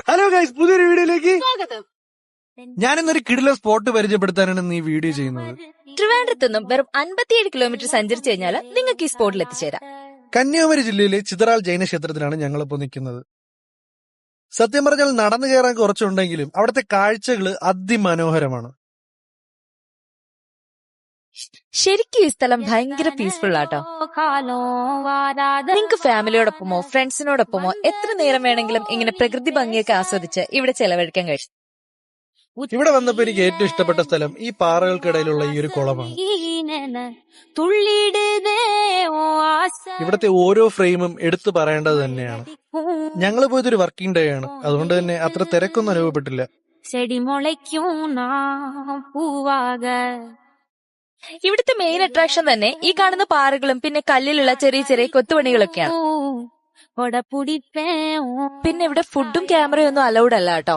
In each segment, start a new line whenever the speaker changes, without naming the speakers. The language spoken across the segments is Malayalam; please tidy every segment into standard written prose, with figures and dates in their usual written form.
ഹലോ ഗൈസ്, പുതിയൊരു വീഡിയോയിലേക്ക് ഞാനിന്നൊരു കിടിലൻ സ്പോട്ട് പരിചയപ്പെടുത്താനാണ് ഈ വീഡിയോ ചെയ്യുന്നത്.
ട്രിവാൻഡ്രത്ത് നിന്നും വെറും 57 കിലോമീറ്റർ സഞ്ചരിച്ചു കഴിഞ്ഞാൽ നിങ്ങൾക്ക് ഈ സ്പോട്ടിൽ എത്തിച്ചേരാം.
കന്യാകുമാരി ജില്ലയിലെ ചിതറാൽ ജൈന ക്ഷേത്രത്തിലാണ് ഞങ്ങളിപ്പോ നിൽക്കുന്നത്. സത്യം പറഞ്ഞാൽ നടന്നു കയറാൻ കുറച്ചുണ്ടെങ്കിലും അവിടുത്തെ കാഴ്ചകൾ അതിമനോഹരമാണ്.
ശരിക്കും ഈ സ്ഥലം ഭയങ്കര പീസ്ഫുൾ ആട്ടോ. നിങ്ങൾക്ക് ഫാമിലിയോടൊപ്പമോ ഫ്രണ്ട്സിനോടൊപ്പമോ എത്ര നേരം വേണമെങ്കിലും ഇങ്ങനെ പ്രകൃതി ഭംഗിയൊക്കെ ആസ്വദിച്ച് ഇവിടെ ചെലവഴിക്കാൻ കഴിയും.
ഇവിടെ വന്നപ്പോ എനിക്ക് ഏറ്റവും ഇഷ്ടപ്പെട്ട സ്ഥലം ഈ പാറകൾക്കിടയിലുള്ള ഈ ഒരു കുളമാണ്. ഇവിടുത്തെ ഓരോ ഫ്രെയിമും എടുത്തു പറയേണ്ടത് തന്നെയാണ്. ഞങ്ങൾ പോയതൊരു വർക്കിംഗ് ഡേ ആണ്, അതുകൊണ്ട് തന്നെ അത്ര തിരക്കൊന്നും അനുഭവപ്പെട്ടില്ല.
ഇവിടുത്തെ മെയിൻ അട്രാക്ഷൻ തന്നെ ഈ കാണുന്ന പാറകളും പിന്നെ കല്ലിലുള്ള ചെറിയ ചെറിയ കൊത്തുപണികളൊക്കെയാണ്. പിന്നെ ഇവിടെ ഫുഡും ക്യാമറയും ഒന്നും അലൗഡ് അല്ല കേട്ടോ.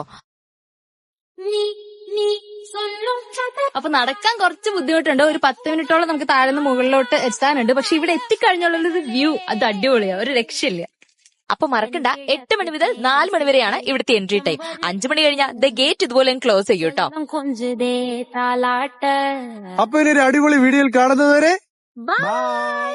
അപ്പൊ നടക്കാൻ കുറച്ച് ബുദ്ധിമുട്ടുണ്ട്. ഒരു 10 മിനിറ്റോളം നമുക്ക് താഴെ നിന്ന് മുകളിലോട്ട് എത്താനുണ്ട്. പക്ഷെ ഇവിടെ എത്തിക്കഴിഞ്ഞുള്ളൊരു വ്യൂ അത് അടിപൊളിയാ, ഒരു രക്ഷയില്ല.
അപ്പൊ മറക്കണ്ട, 8 മണി മുതൽ 4 മണി വരെയാണ് ഇവിടുത്തെ എൻട്രി ടൈം. 5 മണി കഴിഞ്ഞാൽ ദ ഗേറ്റ് ഇതുപോലെ ക്ലോസ് ചെയ്യും കേട്ടോ.
അപ്പൊ ഇനി ഒരു അടിപൊളി വീഡിയോയിൽ കാണുന്നത് വരെ
ബൈ.